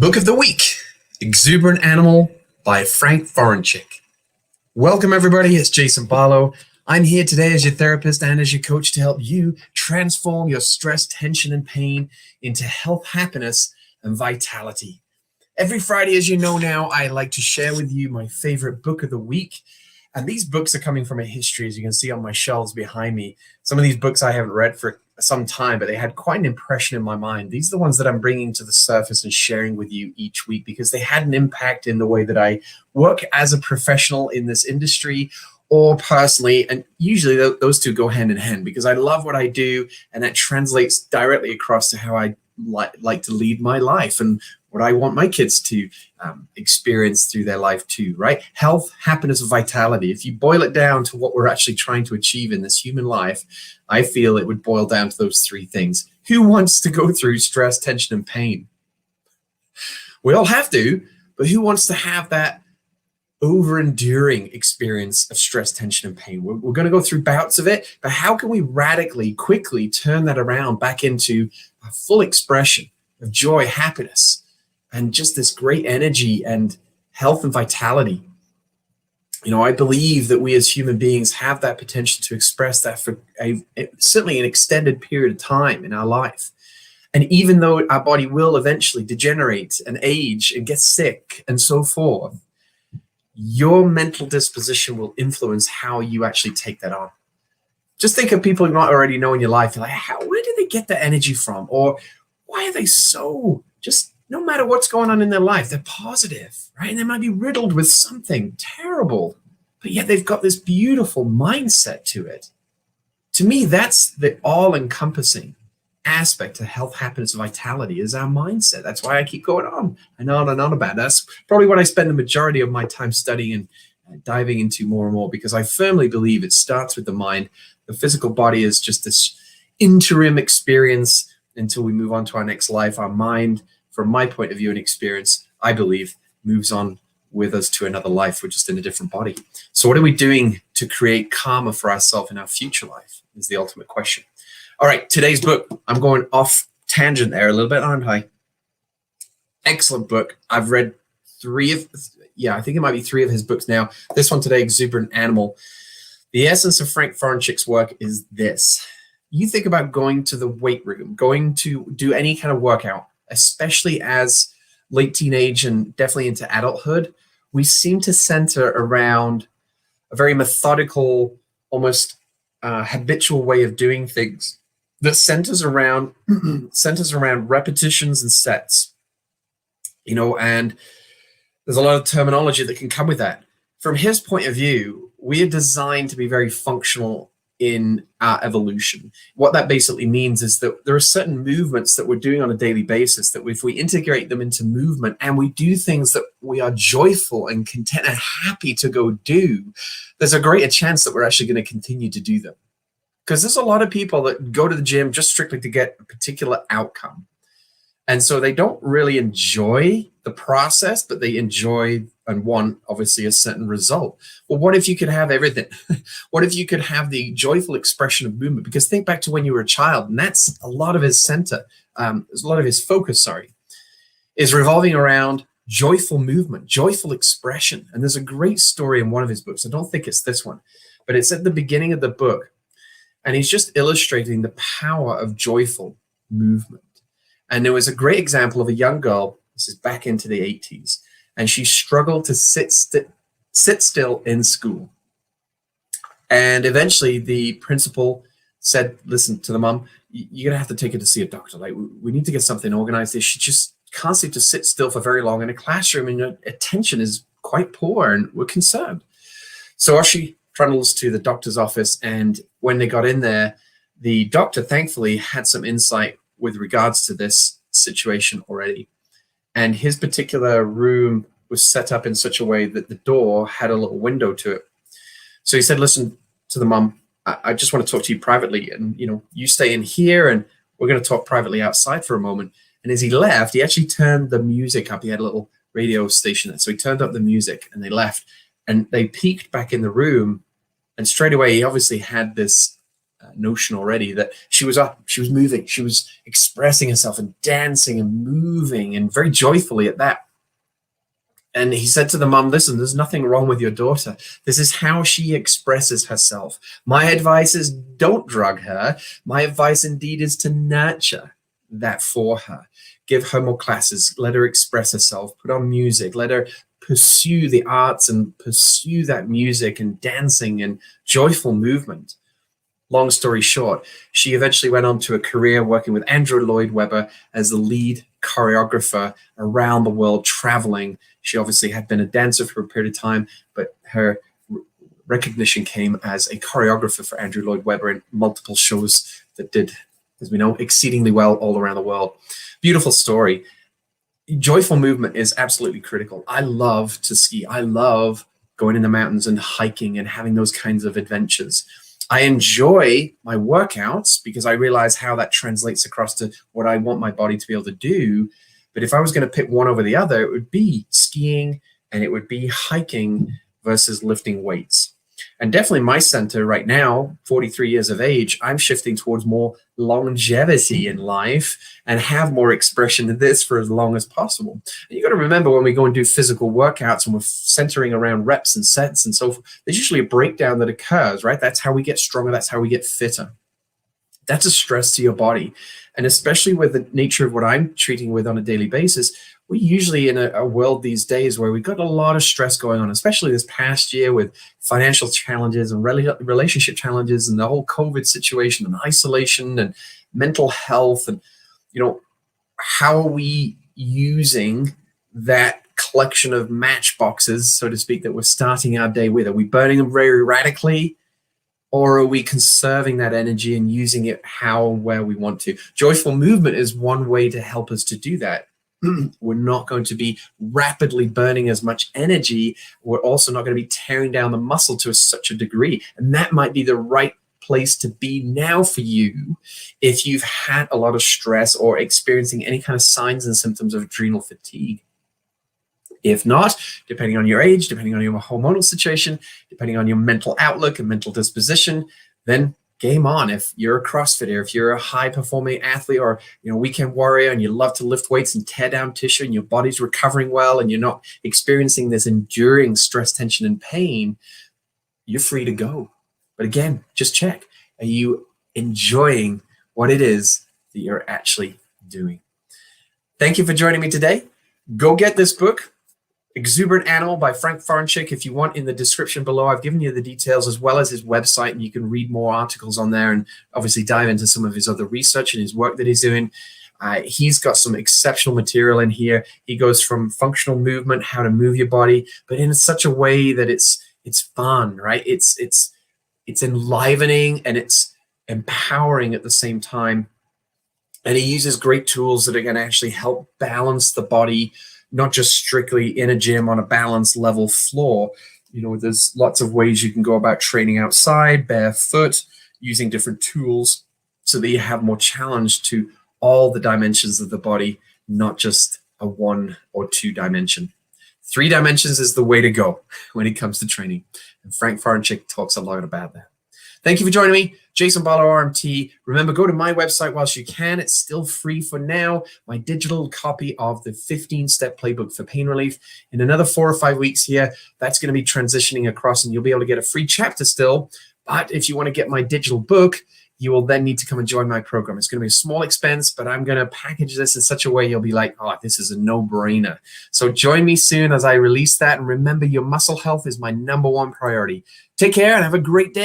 Book of the Week, Exuberant Animal by Forencich. Welcome everybody, it's Jason Barlow. I'm here today as your therapist and as your coach to help you transform your stress, tension, and pain into health, happiness, and vitality. Every Friday, as you know now, I like to share with you my favorite book of the week. And these books are coming from a history, as you can see on my shelves behind me. Some of these books I haven't read for some time, but they had quite an impression in my mind. These are the ones that I'm bringing to the surface and sharing with you each week because they had an impact in the way that I work as a professional in this industry or personally. And usually those two go hand in hand because I love what I do, and that translates directly across to how I like to lead my life and what I want my kids to experience through their life too, right? Health, happiness, vitality. If you boil it down to what we're actually trying to achieve in this human life, I feel it would boil down to those three things. Who wants to go through stress, tension, and pain? We all have to, but who wants to have that over-enduring experience of stress, tension, and pain? We're going to go through bouts of it, but how can we radically, quickly turn that around back into a full expression of joy, happiness, and just this great energy and health and vitality? You know, I believe that we as human beings have that potential to express that for certainly an extended period of time in our life. And even though our body will eventually degenerate and age and get sick and so forth, your mental disposition will influence how you actually take that on. Just think of people you might already know in your life. You're like, where do they get that energy from? Or why are they so just, no matter what's going on in their life, they're positive, right? And they might be riddled with something terrible, but yet they've got this beautiful mindset to it. To me, that's the all-encompassing aspect of health, happiness, vitality is our mindset. That's why I keep going on and on and on about it. That's probably what I spend the majority of my time studying and diving into more and more, because I firmly believe it starts with the mind. The physical body is just this interim experience until we move on to our next life. Our mind, from my point of view and experience, I believe, moves on with us to another life. We're just in a different body. So what are we doing to create karma for ourselves in our future life is the ultimate question. All right, today's book. I'm going off tangent there a little bit, aren't I? Excellent book. I've read I think it might be three of his books now. This one today, Exuberant Animal. The essence of Forencich's work is this. You think about going to the weight room, going to do any kind of workout, especially as late teenage and definitely into adulthood, we seem to center around a very methodical, almost habitual way of doing things that centers around repetitions and sets. You know, and there's a lot of terminology that can come with that. From his point of view, we are designed to be very functional in our evolution. What that basically means is that there are certain movements that we're doing on a daily basis that if we integrate them into movement and we do things that we are joyful and content and happy to go do, there's a greater chance that we're actually going to continue to do them. Because there's a lot of people that go to the gym just strictly to get a particular outcome. And so they don't really enjoy the process, but they enjoy and want, obviously, a certain result. Well, what if you could have everything? What if you could have the joyful expression of movement? Because think back to when you were a child, and that's a lot of his focus, is revolving around joyful movement, joyful expression. And there's a great story in one of his books. I don't think it's this one, but it's at the beginning of the book. And he's just illustrating the power of joyful movement. And there was a great example of a young girl, this is back into the 80s, and she struggled to sit still in school. And eventually the principal said, listen to the mom, you're going to have to take her to see a doctor. Like, we need to get something organized. She just can't seem to sit still for very long in a classroom, and her attention is quite poor, and we're concerned. So she trundles to the doctor's office, and when they got in there, the doctor thankfully had some insight with regards to this situation already. And his particular room was set up in such a way that the door had a little window to it. So he said, listen to the mom, I just want to talk to you privately. And, you know, you stay in here and we're going to talk privately outside for a moment. And as he left, he actually turned the music up. He had a little radio station. So he turned up the music and they left. And they peeked back in the room. And straight away, he obviously had this notion already that she was up, she was moving, she was expressing herself and dancing and moving and very joyfully at that. And he said to the mom, listen, there's nothing wrong with your daughter. This is how she expresses herself. My advice is don't drug her. My advice indeed is to nurture that for her. Give her more classes, let her express herself, put on music, let her pursue the arts and pursue that music and dancing and joyful movement. Long story short, she eventually went on to a career working with Andrew Lloyd Webber as the lead choreographer around the world, traveling. She obviously had been a dancer for a period of time, but her recognition came as a choreographer for Andrew Lloyd Webber in multiple shows that did, as we know, exceedingly well all around the world. Beautiful story. Joyful movement is absolutely critical. I love to ski. I love going in the mountains and hiking and having those kinds of adventures. I enjoy my workouts because I realize how that translates across to what I want my body to be able to do. But if I was going to pick one over the other, it would be skiing and it would be hiking versus lifting weights. And definitely my center right now, 43 years of age, I'm shifting towards more longevity in life and have more expression to this for as long as possible. And you got to remember when we go and do physical workouts and we're centering around reps and sets and so forth, there's usually a breakdown that occurs, right? That's how we get stronger. That's how we get fitter. That's a stress to your body. And especially with the nature of what I'm treating with on a daily basis, we're usually in a world these days where we've got a lot of stress going on, especially this past year with financial challenges and relationship challenges and the whole COVID situation and isolation and mental health. And, you know, how are we using that collection of matchboxes, so to speak, that we're starting our day with? Are we burning them very radically? Or are we conserving that energy and using it how and where we want to? Joyful movement is one way to help us to do that. We're not going to be rapidly burning as much energy. We're also not going to be tearing down the muscle to such a degree. And that might be the right place to be now for you if you've had a lot of stress or experiencing any kind of signs and symptoms of adrenal fatigue. If not, depending on your age, depending on your hormonal situation, depending on your mental outlook and mental disposition, then game on. If you're a CrossFitter, if you're a high-performing athlete or weekend warrior and you love to lift weights and tear down tissue and your body's recovering well and you're not experiencing this enduring stress, tension, and pain, you're free to go. But again, just check. Are you enjoying what it is that you're actually doing? Thank you for joining me today. Go get this book, Exuberant Animal by Frank Forencich. If you want, in the description below, I've given you the details as well as his website, and you can read more articles on there and obviously dive into some of his other research and his work that he's doing. He's got some exceptional material in here. He goes from functional movement, how to move your body, but in such a way that it's fun, right? It's enlivening and it's empowering at the same time. And he uses great tools that are going to actually help balance the body, not just strictly in a gym on a balanced level floor. There's lots of ways you can go about training outside, barefoot, using different tools so that you have more challenge to all the dimensions of the body, not just a 1 or 2 dimension. 3 dimensions is the way to go when it comes to training. And Frank Forencich talks a lot about that. Thank you for joining me, Jason Barlow, RMT. Remember, go to my website whilst you can. It's still free for now. My digital copy of the 15-step playbook for pain relief. In another 4 or 5 weeks here, that's going to be transitioning across, and you'll be able to get a free chapter still. But if you want to get my digital book, you will then need to come and join my program. It's going to be a small expense, but I'm going to package this in such a way you'll be like, oh, this is a no-brainer. So join me soon as I release that. And remember, your muscle health is my #1 priority. Take care and have a great day.